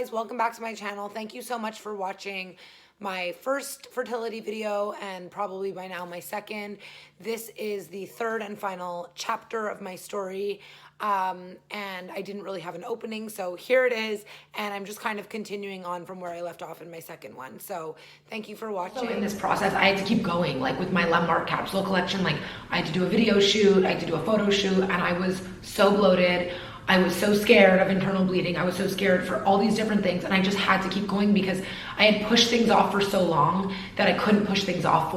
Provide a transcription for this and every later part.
guys, welcome back to my channel. Thank you so much for watching my first fertility video and probably by now my second. This is the third and final chapter of my story, and I didn't really have an opening, so here it is, and I'm just kind of continuing on from where I left off in my second one. So thank you for watching. So in this process, I had to keep going, like with my landmark capsule collection. Like I had to do a video shoot, I had to do a photo shoot, and I was so bloated. I was so scared of internal bleeding. I was so scared for all these different things, and I just had to keep going because I had pushed things off for so long that I couldn't push things off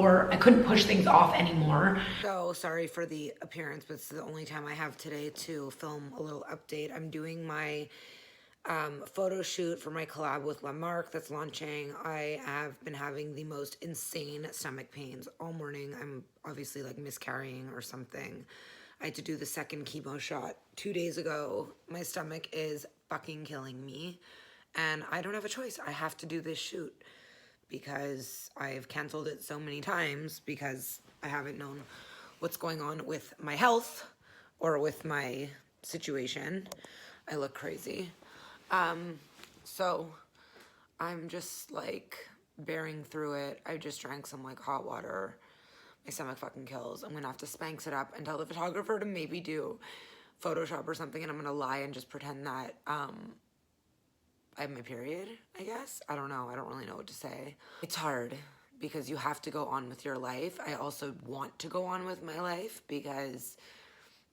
anymore. So sorry for the appearance, but it's the only time I have today to film a little update. I'm doing my photo shoot for my collab with Lamarck that's launching. I have been having the most insane stomach pains all morning. I'm obviously like miscarrying or something. I had to do the second chemo shot 2 days ago. My stomach is fucking killing me, and I don't have a choice. I have to do this shoot because I've canceled it so many times because I haven't known what's going on with my health or with my situation. I look crazy. So I'm just like bearing through it. I just drank some like hot water. My stomach fucking kills. I'm gonna have to Spanx it up and tell the photographer to maybe do Photoshop or something, and I'm gonna lie and just pretend that I have my period, I guess. I don't know. I don't really know what to say. It's hard because you have to go on with your life. I also want to go on with my life because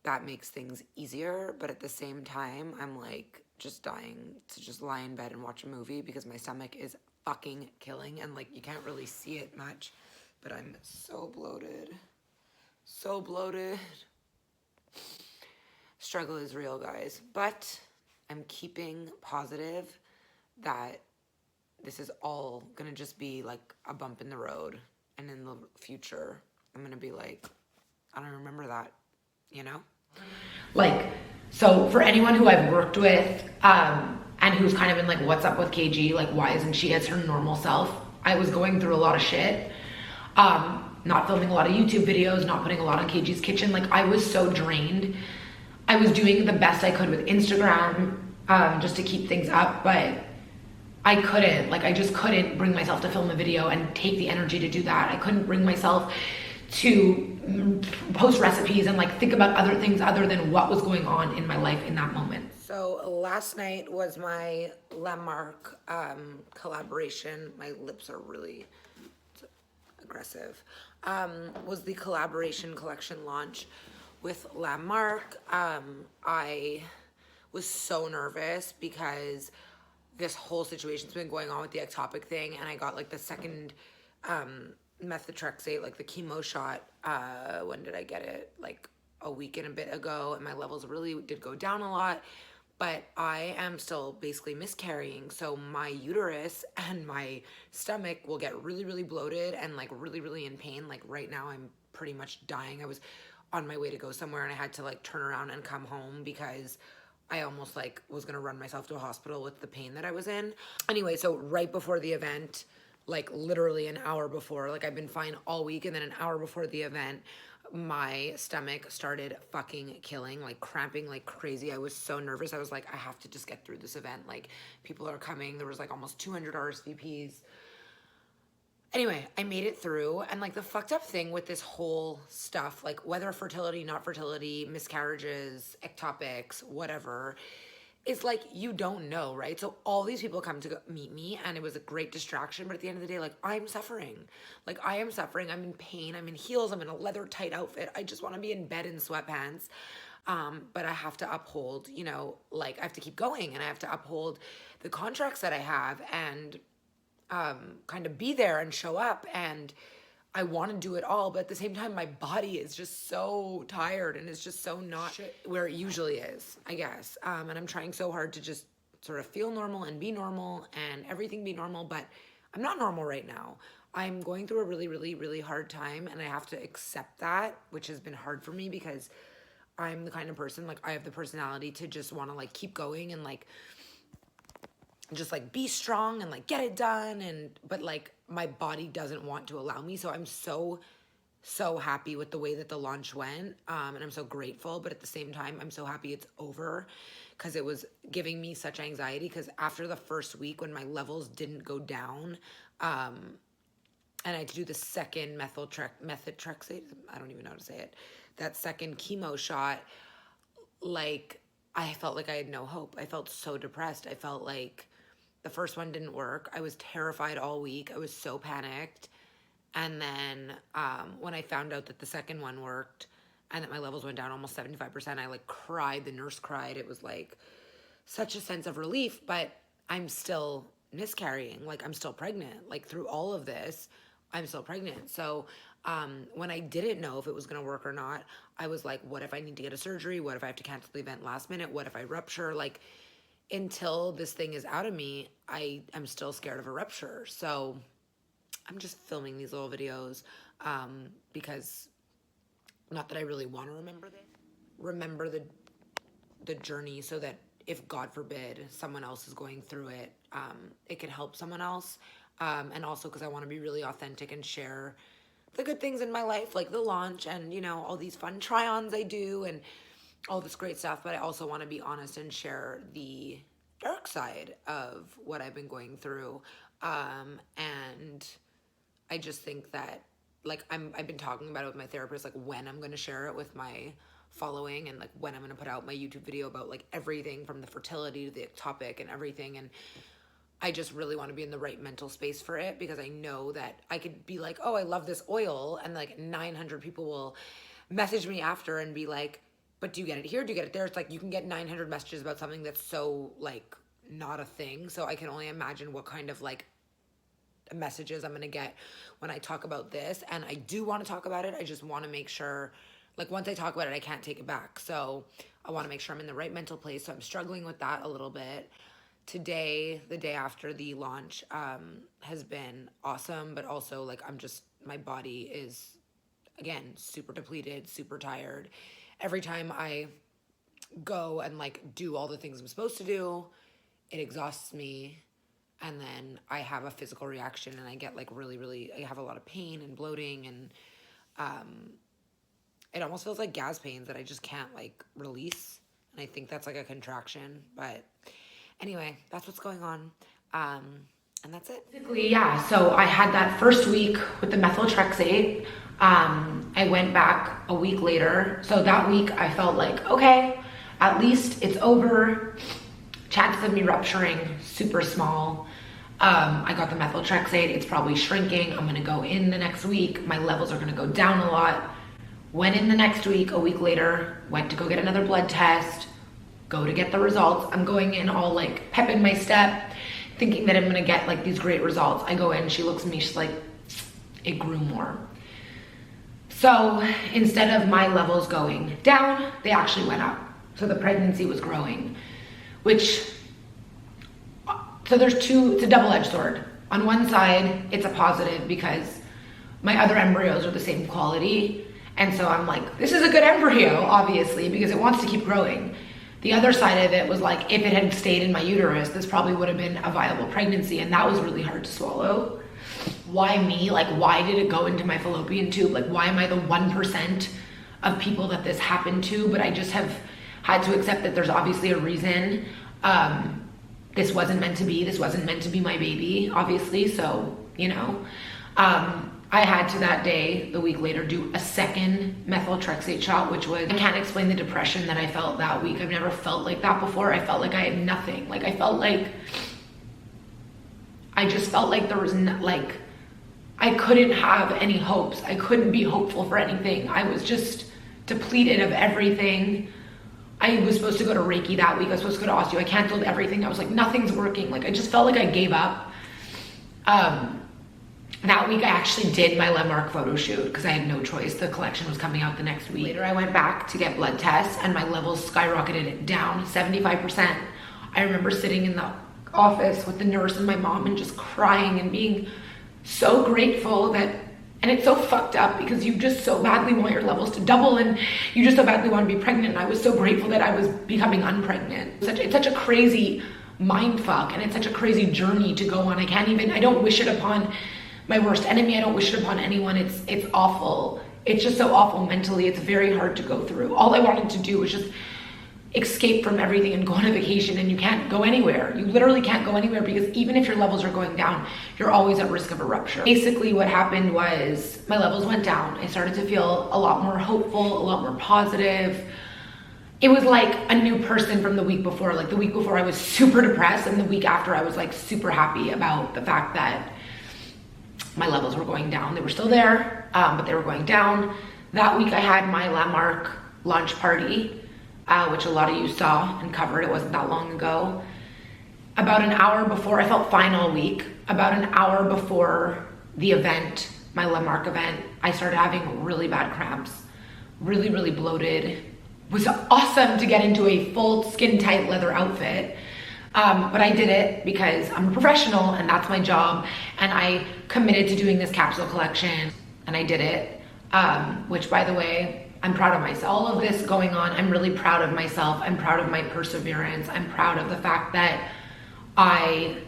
that makes things easier, but at the same time, I'm like just dying to just lie in bed and watch a movie because my stomach is fucking killing, and like you can't really see it much. But I'm so bloated. So bloated. Struggle is real, guys. But I'm keeping positive that this is all gonna just be like a bump in the road. And in the future, I'm gonna be like, I don't remember that, you know? Like, so for anyone who I've worked with, and who's kind of been like, what's up with KG? Like, why isn't she as her normal self? I was going through a lot of shit. Not filming a lot of YouTube videos, not putting a lot on KG's Kitchen. Like I was so drained. I was doing the best I could with Instagram, just to keep things up, but I couldn't, like I just couldn't bring myself to film a video and take the energy to do that. I couldn't bring myself to post recipes and like think about other things other than what was going on in my life in that moment. So last night was my Lamarck collaboration. My lips are really aggressive. Was the collaboration collection launch with Lamarck. I was so nervous because this whole situation's been going on with the ectopic thing, and I got like the second methotrexate, like the chemo shot. When did I get it? Like a week and a bit ago, and my levels really did go down a lot. But I am still basically miscarrying, so my uterus and my stomach will get really, really bloated and like really, really in pain. Like right now I'm pretty much dying. I was on my way to go somewhere and I had to like turn around and come home because I almost like was gonna run myself to a hospital with the pain that I was in. Anyway, so right before the event, like literally an hour before, like I've been fine all week, and then an hour before the event, my stomach started fucking killing, like cramping like crazy. I was so nervous. I was like, I have to just get through this event. Like people are coming. There was like almost 200 RSVPs. Anyway, I made it through, and like the fucked up thing with this whole stuff, like whether fertility, not fertility, miscarriages, ectopics, whatever, is like you don't know, right? So all these people come to meet me, and it was a great distraction, but at the end of the day, like I'm suffering. Like I am suffering. I'm in pain. I'm in heels. I'm in a leather tight outfit. I just want to be in bed in sweatpants. But I have to uphold, you know, like I have to keep going, and I have to uphold the contracts that I have, and kind of be there and show up, and I want to do it all, but at the same time, my body is just so tired, and it's just so not where it usually is, I guess. And I'm trying so hard to just sort of feel normal and be normal and everything be normal, but I'm not normal right now. I'm going through a really, really, really hard time, and I have to accept that, which has been hard for me because I'm the kind of person, like I have the personality to just want to like keep going and like just like be strong and like get it done, and but like my body doesn't want to allow me. So I'm so so happy with the way that the launch went, and I'm so grateful, but at the same time, I'm so happy it's over, because it was giving me such anxiety, because after the first week when my levels didn't go down, and I had to do the second methotrexate, I don't even know how to say it, that second chemo shot, like, I felt like I had no hope. I felt so depressed. I felt like the first one didn't work. I was terrified all week. I was so panicked. And then when I found out that the second one worked and that my levels went down almost 75%, I like cried. The nurse cried. It was like such a sense of relief, but I'm still miscarrying. Like, I'm still pregnant. Like, through all of this, I'm still pregnant. So when I didn't know if it was going to work or not, I was like, what if I need to get a surgery? What if I have to cancel the event last minute? What if I rupture? Like, until this thing is out of me, I'm still scared of a rupture. So I'm just filming these little videos because, not that I really want to remember the journey, so that if God forbid someone else is going through it, it can help someone else. And also because I want to be really authentic and share the good things in my life, like the launch and, you know, all these fun try-ons I do and all this great stuff. But I also want to be honest and share the dark side of what I've been going through. And I just think that, like, I've been talking about it with my therapist, like when I'm going to share it with my following, and like when I'm going to put out my YouTube video about like everything from the fertility to the ectopic and everything. And I just really want to be in the right mental space for it, because I know that I could be like, oh, I love this oil, and like 900 people will message me after and be like, but do you get it here? Do you get it there? It's like you can get 900 messages about something that's so like not a thing. So I can only imagine what kind of like messages I'm going to get when I talk about this. And I do want to talk about it. I just want to make sure, like, once I talk about it, I can't take it back. So I want to make sure I'm in the right mental place. So I'm struggling with that a little bit. Today, the day after the launch, has been awesome, but also like my body is, again, super depleted, super tired. Every time I go and like do all the things I'm supposed to do, it exhausts me. And then I have a physical reaction and I get like really, I have a lot of pain and bloating, and it almost feels like gas pains that I just can't like release. And I think that's like a contraction, but anyway, that's what's going on. And that's it. Basically, yeah, so I had that first week with the methotrexate. I went back a week later. So that week I felt like, okay, at least it's over. Chances of me rupturing, super small. I got the methotrexate. It's probably shrinking. I'm gonna go in the next week. My levels are gonna go down a lot. Went in the next week, a week later, went to go get another blood test, go to get the results. I'm going in all like pep in my step, thinking that I'm gonna get like these great results. I go in, she looks at me, she's like, it grew more. So instead of my levels going down, they actually went up. So the pregnancy was growing, so there's it's a double-edged sword. On one side, it's a positive because my other embryos are the same quality. And so I'm like, this is a good embryo, obviously, because it wants to keep growing. The other side of it was like, if it had stayed in my uterus, this probably would have been a viable pregnancy. And that was really hard to swallow. Why me? Like, why did it go into my fallopian tube? Like, why am I the 1% of people that this happened to? But I just have had to accept that there's obviously a reason. This wasn't meant to be. This wasn't meant to be my baby, obviously. So, you know, I had to that day, the week later, do a second methotrexate shot, which was, I can't explain the depression that I felt that week. I've never felt like that before. I felt like I had nothing. Like, I just felt like there was like, I couldn't have any hopes. I couldn't be hopeful for anything. I was just depleted of everything. I was supposed to go to Reiki that week. I was supposed to go to osteo. I canceled everything. I was like, nothing's working. Like, I just felt like I gave up. That week I actually did my landmark photo shoot because I had no choice. The collection was coming out the next week. Later I went back to get blood tests and my levels skyrocketed down 75%. I remember sitting in the office with the nurse and my mom and just crying and being so grateful that, and it's so fucked up because you just so badly want your levels to double and you just so badly want to be pregnant. And I was so grateful that I was becoming unpregnant. It's such a crazy mind fuck, and it's such a crazy journey to go on. I don't wish it upon my worst enemy. I don't wish it upon anyone. It's awful. It's just so awful mentally. It's very hard to go through. All I wanted to do was just escape from everything and go on a vacation, and you can't go anywhere. You literally can't go anywhere because even if your levels are going down, you're always at risk of a rupture. Basically what happened was my levels went down. I started to feel a lot more hopeful, a lot more positive. It was like a new person from the week before. Like the week before I was super depressed, and the week after I was like super happy about the fact that my levels were going down. They were still there, but they were going down. That week I had my landmark launch party, which a lot of you saw and covered. It wasn't that long ago. About an hour before, I felt fine all week. About an hour before the event, my landmark event, I started having really bad cramps, really, really bloated. It was awesome to get into a full skin tight leather outfit. But I did it because I'm a professional and that's my job. And I committed to doing this capsule collection and I did it, which by the way, I'm proud of myself. All of this going on, I'm really proud of myself. I'm proud of my perseverance. I'm proud of the fact that I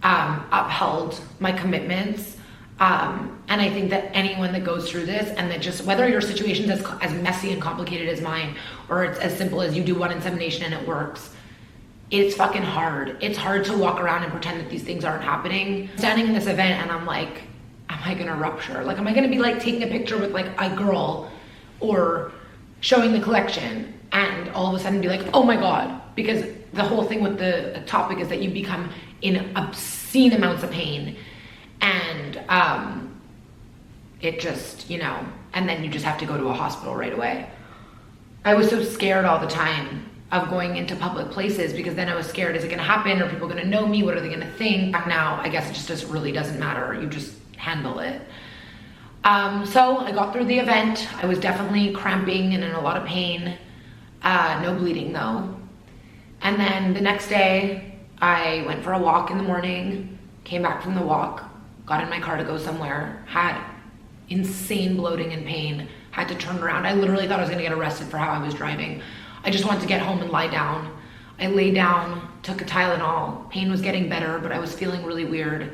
upheld my commitments. And I think that anyone that goes through this, and that just, whether your situation's as messy and complicated as mine, or it's as simple as you do one insemination and it works, it's fucking hard. It's hard to walk around and pretend that these things aren't happening. Standing in this event and I'm like, am I gonna rupture? Like, am I gonna be like taking a picture with like a girl or showing the collection and all of a sudden be like, oh my God, because the whole thing with the topic is that you become in obscene amounts of pain and it just, you know, and then you just have to go to a hospital right away. I was so scared all the time of going into public places because then I was scared, is it gonna happen? Are people gonna know me? What are they gonna think? Now, I guess it just really doesn't matter. You just handle it. So I got through the event. I was definitely cramping and in a lot of pain. No bleeding though. And then the next day, I went for a walk in the morning, came back from the walk, got in my car to go somewhere, had insane bloating and pain, had to turn around. I literally thought I was gonna get arrested for how I was driving. I just wanted to get home and lie down. I lay down, took a Tylenol. Pain was getting better, but I was feeling really weird.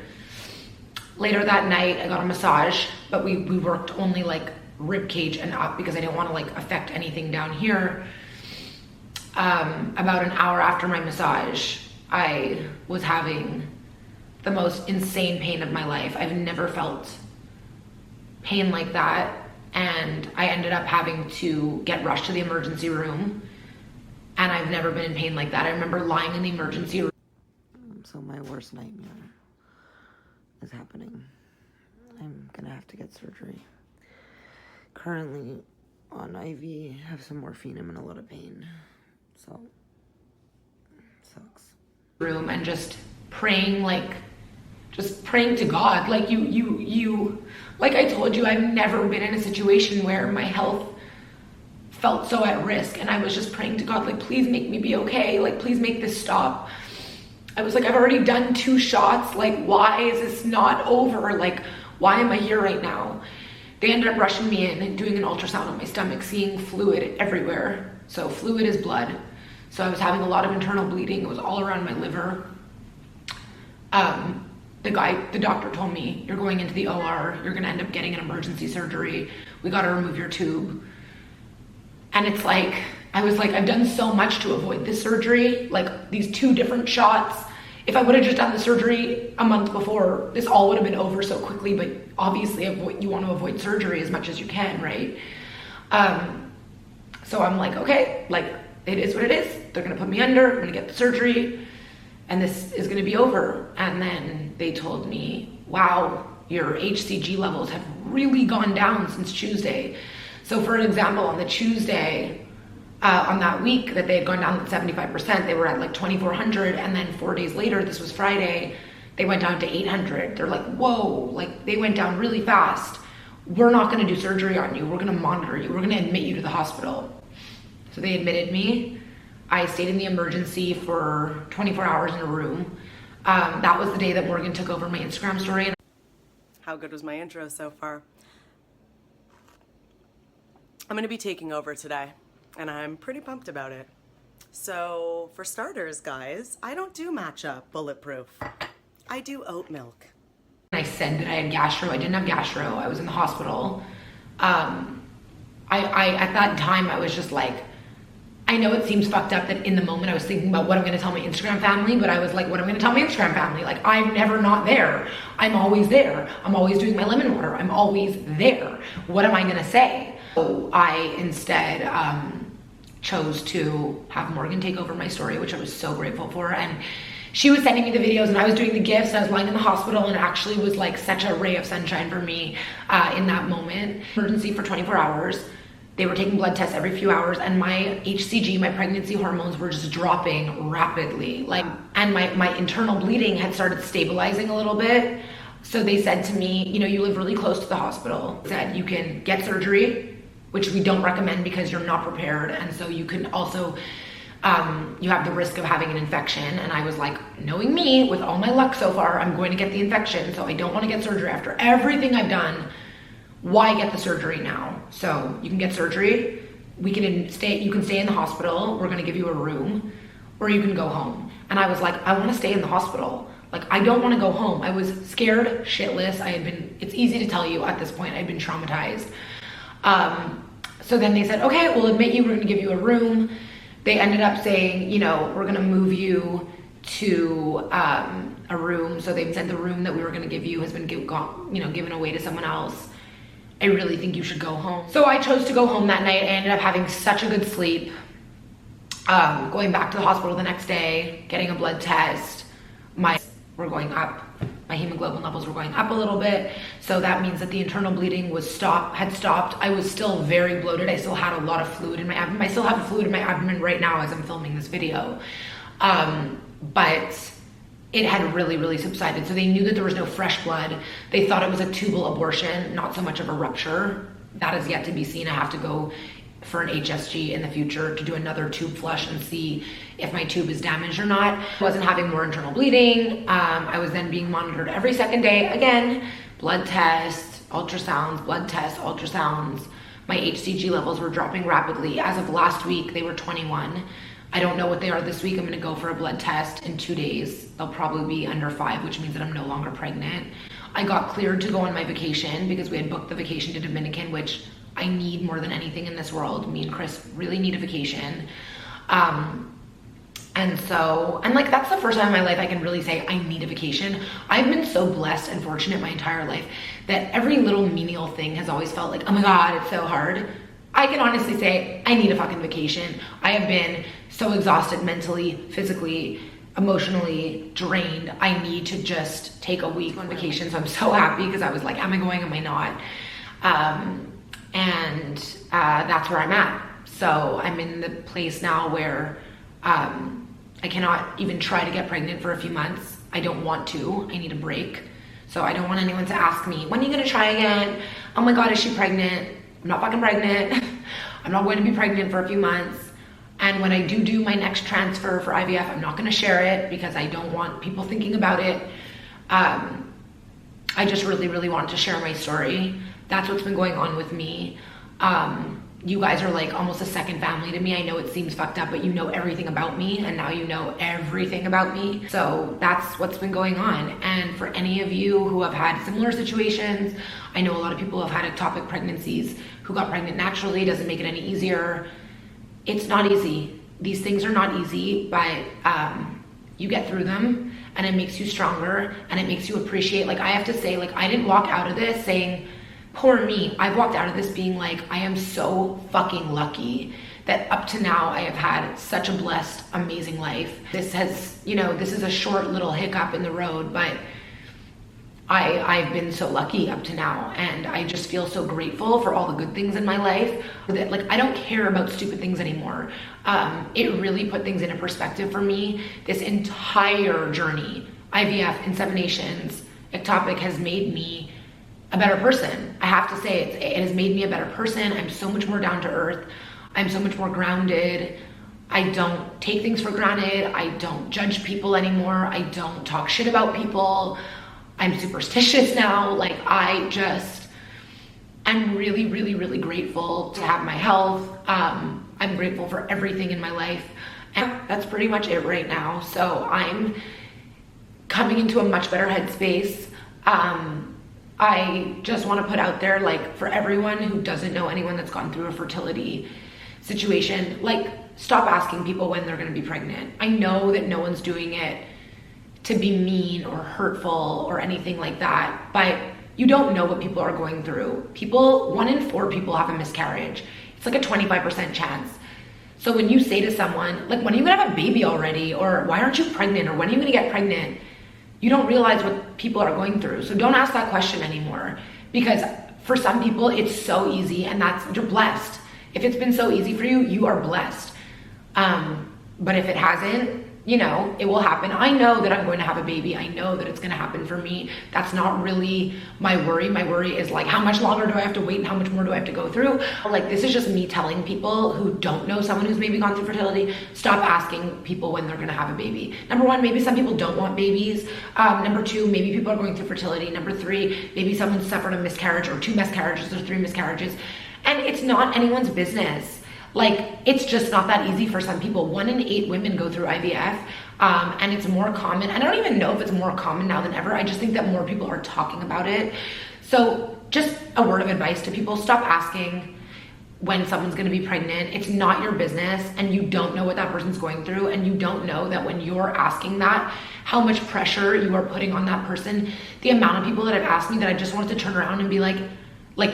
Later that night, I got a massage, but we worked only like rib cage and up because I didn't want to like affect anything down here. About an hour after my massage, I was having the most insane pain of my life. I've never felt pain like that. And I ended up having to get rushed to the emergency room. And I've never been in pain like that. I remember lying in the emergency room. So my worst nightmare is happening. I'm gonna have to get surgery. Currently on IV, have some morphine. I'm in a lot of pain. So, sucks. Room and just praying, like, just praying to God. Like you, like I told you, I've never been in a situation where my health felt so at risk, and I was just praying to God, like, please make me be okay, like, please make this stop. I was like, I've already done 2 shots, like, why is this not over? Like, why am I here right now? They ended up rushing me in and doing an ultrasound on my stomach, seeing fluid everywhere. So fluid is blood. So I was having a lot of internal bleeding. It was all around my liver. The doctor told me, you're going into the OR, you're gonna end up getting an emergency surgery. We gotta remove your tube. And it's like, I was like, I've done so much to avoid this surgery, like these 2 different shots. If I would have just done the surgery a month before, this all would have been over so quickly, but obviously you want to avoid surgery as much as you can, right? So I'm like, okay, like, it is what it is. They're gonna put me under, I'm gonna get the surgery, and this is gonna be over. And then they told me, wow, your HCG levels have really gone down since Tuesday. So for an example, on the Tuesday, on that week that they had gone down to 75%, they were at like 2,400, and then 4 days later, this was Friday, they went down to 800. They're like, whoa, like they went down really fast. We're not gonna do surgery on you. We're gonna monitor you. We're gonna admit you to the hospital. So they admitted me. I stayed in the emergency for 24 hours in a room. That was the day that Morgan took over my Instagram story. How good was my intro so far? I'm gonna be taking over today, and I'm pretty pumped about it. So, for starters, guys, I don't do matchup bulletproof. I do oat milk. I said that I had gastro. I didn't have gastro. I was in the hospital. I at that time, I was just like, I know it seems fucked up that in the moment I was thinking about what I'm gonna tell my Instagram family, but I was like, what am I gonna tell my Instagram family? Like, I'm never not there. I'm always there. I'm always doing my lemon water. I'm always there. What am I gonna say? So I instead chose to have Morgan take over my story, which I was so grateful for. And she was sending me the videos and I was doing the gifts. I was lying in the hospital, and it actually was like such a ray of sunshine for me in that moment. Emergency for 24 hours. They were taking blood tests every few hours, and my HCG, my pregnancy hormones, were just dropping rapidly. And my internal bleeding had started stabilizing a little bit. So they said to me, you know, you live really close to the hospital. They said you can get surgery, which we don't recommend because you're not prepared. And so you can also, you have the risk of having an infection. And I was like, knowing me, with all my luck so far, I'm going to get the infection. So I don't want to get surgery after everything I've done. Why get the surgery now? So you can get surgery. You can stay in the hospital. We're going to give you a room, or you can go home. And I was like, I want to stay in the hospital. Like, I don't want to go home. I was scared shitless. It's easy to tell you at this point, I'd been traumatized. So then they said, okay, we'll admit you, we're gonna give you a room. They ended up saying, you know, we're gonna move you to a room. So they said the room that we were gonna give you has been given away to someone else. I really think you should go home. So I chose to go home that night. I ended up having such a good sleep. Going back to the hospital the next day, getting a blood test, were going up. My hemoglobin levels were going up a little bit. So that means that the internal bleeding had stopped. I was still very bloated. I still had a lot of fluid in my abdomen. I still have fluid in my abdomen right now as I'm filming this video. But it had really, really subsided. So they knew that there was no fresh blood. They thought it was a tubal abortion, not so much of a rupture. That is yet to be seen. I have to go for an HSG in the future to do another tube flush and see if my tube is damaged or not. I wasn't having more internal bleeding. I was then being monitored every second day. Again, blood tests, ultrasounds, blood tests, ultrasounds. My HCG levels were dropping rapidly. As of last week, they were 21. I don't know what they are this week. I'm gonna go for a blood test in 2 days. They'll probably be under 5, which means that I'm no longer pregnant. I got cleared to go on my vacation because we had booked the vacation to Dominican, which I need more than anything in this world. Me and Chris really need a vacation. And like, that's the first time in my life I can really say I need a vacation. I've been so blessed and fortunate my entire life that every little menial thing has always felt like, oh my God, it's so hard. I can honestly say I need a fucking vacation. I have been so exhausted mentally, physically, emotionally drained. I need to just take a week on vacation. So I'm so happy because I was like, am I going, am I not? That's where I'm at. So I'm in the place now where I cannot even try to get pregnant for a few months. I don't want to. I need a break. So I don't want anyone to ask me, when are you gonna try again? Oh my God, is she pregnant? I'm not fucking pregnant. I'm not going to be pregnant for a few months. And when I do my next transfer for IVF, I'm not gonna share it because I don't want people thinking about it. I just really, really wanted to share my story. That's what's been going on with me. You guys are like almost a second family to me. I know it seems fucked up, but you know everything about me, and now you know everything about me. So that's what's been going on. And for any of you who have had similar situations, I know a lot of people have had ectopic pregnancies who got pregnant naturally. Doesn't make it any easier. It's not easy. These things are not easy, but you get through them, and it makes you stronger, and it makes you appreciate. Like, I have to say, like, I didn't walk out of this saying, poor me. I've walked out of this being like, I am so fucking lucky that up to now I have had such a blessed, amazing life. This has, this is a short little hiccup in the road, but I've been so lucky up to now, and I just feel so grateful for all the good things in my life that, like, I don't care about stupid things anymore. It really put things into perspective for me. This entire journey, IVF, inseminations, Ectopic, has made me a better person. I have to say, it has made me a better person. I'm so much more down to earth. I'm so much more grounded. I don't take things for granted. I don't judge people anymore. I don't talk shit about people. I'm superstitious now. Like, I'm really, really, really grateful to have my health. I'm grateful for everything in my life. And that's pretty much it right now. So I'm coming into a much better headspace. I just want to put out there, like, for everyone who doesn't know anyone that's gone through a fertility situation, like, stop asking people when they're going to be pregnant. I know that no one's doing it to be mean or hurtful or anything like that, but you don't know what people are going through. 1 in 4 people have a miscarriage. It's like a 25% chance. So when you say to someone, like, when are you gonna have a baby already? Or why aren't you pregnant? Or when are you gonna get pregnant? You don't realize what people are going through. So don't ask that question anymore, because for some people it's so easy, and you're blessed. If it's been so easy for you, you are blessed. But if it hasn't, you know, it will happen. I know that I'm going to have a baby. I know that it's going to happen for me. That's not really my worry. My worry is like, how much longer do I have to wait and how much more do I have to go through? Like, this is just me telling people who don't know someone who's maybe gone through fertility, stop asking people when they're going to have a baby. Number 1, maybe some people don't want babies. Number 2, maybe people are going through fertility. Number 3, maybe someone suffered a miscarriage or 2 miscarriages or 3 miscarriages. And it's not anyone's business. Like, it's just not that easy for some people. 1 in 8 women go through IVF, and it's more common. And I don't even know if it's more common now than ever. I just think that more people are talking about it. So just a word of advice to people: stop asking when someone's gonna be pregnant. It's not your business, and you don't know what that person's going through, and you don't know that when you're asking that, how much pressure you are putting on that person. The amount of people that have asked me that I just wanted to turn around and be like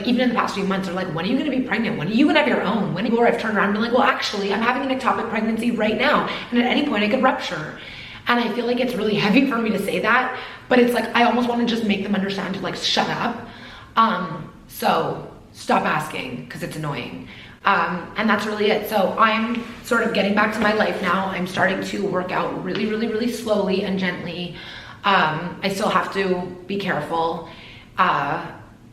even in the past few months, they're like, when are you going to be pregnant? When are you going to have your own? Or I've turned around and been like, well, actually, I'm having an ectopic pregnancy right now, and at any point I could rupture. And I feel like it's really heavy for me to say that, but it's like, I almost want to just make them understand to, like, shut up. So stop asking, because it's annoying. And that's really it. So I'm sort of getting back to my life now. I'm starting to work out really, really, really slowly and gently. I still have to be careful.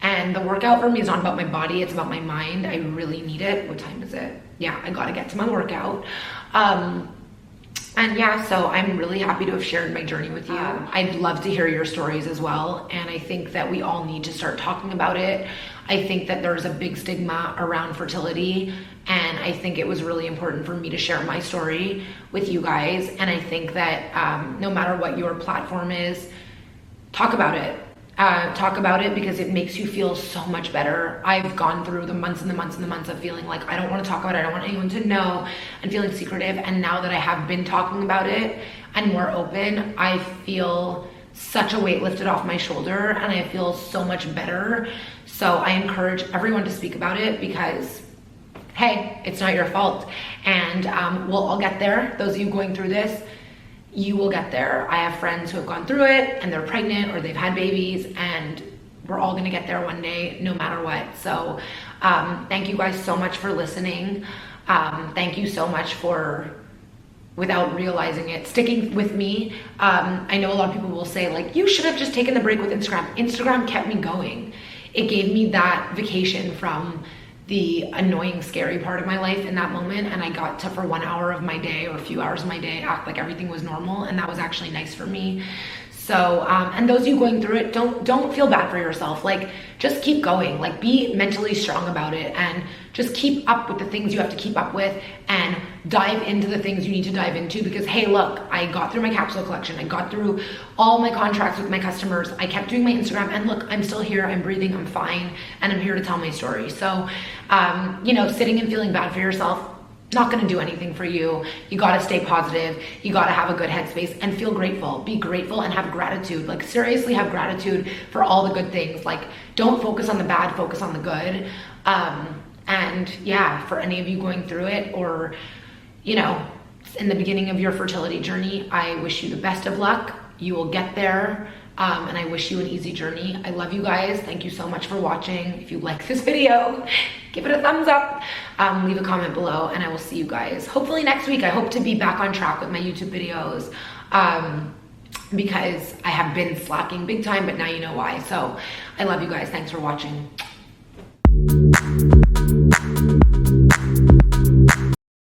And the workout for me is not about my body, it's about my mind. I really need it. What time is it? Yeah, I gotta get to my workout. And yeah, so I'm really happy to have shared my journey with you. I'd love to hear your stories as well. And I think that we all need to start talking about it. I think that there's a big stigma around fertility. And I think it was really important for me to share my story with you guys. And I think that no matter what your platform is, talk about it. Talk about it, because it makes you feel so much better. I've gone through the months and the months and the months of feeling like I don't want to talk about it, I don't want anyone to know, and feeling secretive. And now that I have been talking about it and more open, I feel such a weight lifted off my shoulder, and I feel so much better. So I encourage everyone to speak about it, because hey, it's not your fault. And we'll all get there. Those of you going through this, you will get there. I have friends who have gone through it and they're pregnant or they've had babies, and we're all gonna get there one day, no matter what. So thank you guys so much for listening. Thank you so much for, without realizing it, sticking with me. I know a lot of people will say, like, you should have just taken the break with Instagram. Instagram kept me going. It gave me that vacation from the annoying, scary part of my life in that moment, and I got to, for 1 hour of my day or a few hours of my day, act like everything was normal, and that was actually nice for me. So and those of you going through it, don't feel bad for yourself. Like, just keep going. Like, be mentally strong about it, and just keep up with the things you have to keep up with, and dive into the things you need to dive into. Because hey, look, I got through my capsule collection, I got through all my contracts with my customers, I kept doing my Instagram, and look, I'm still here, I'm breathing, I'm fine, and I'm here to tell my story. So you know, sitting and feeling bad for yourself, not going to do anything for you. You got to stay positive. You got to have a good headspace and feel grateful. Be grateful and have gratitude. Like, seriously, have gratitude for all the good things. Like, don't focus on the bad, focus on the good. And yeah, for any of you going through it, or, you know, in the beginning of your fertility journey, I wish you the best of luck. You will get there. And I wish you an easy journey. I love you guys. Thank you so much for watching. If you like this video, give it a thumbs up, leave a comment below, and I will see you guys hopefully next week. I hope to be back on track with my YouTube videos, because I have been slacking big time, but now you know why. So I love you guys. Thanks for watching.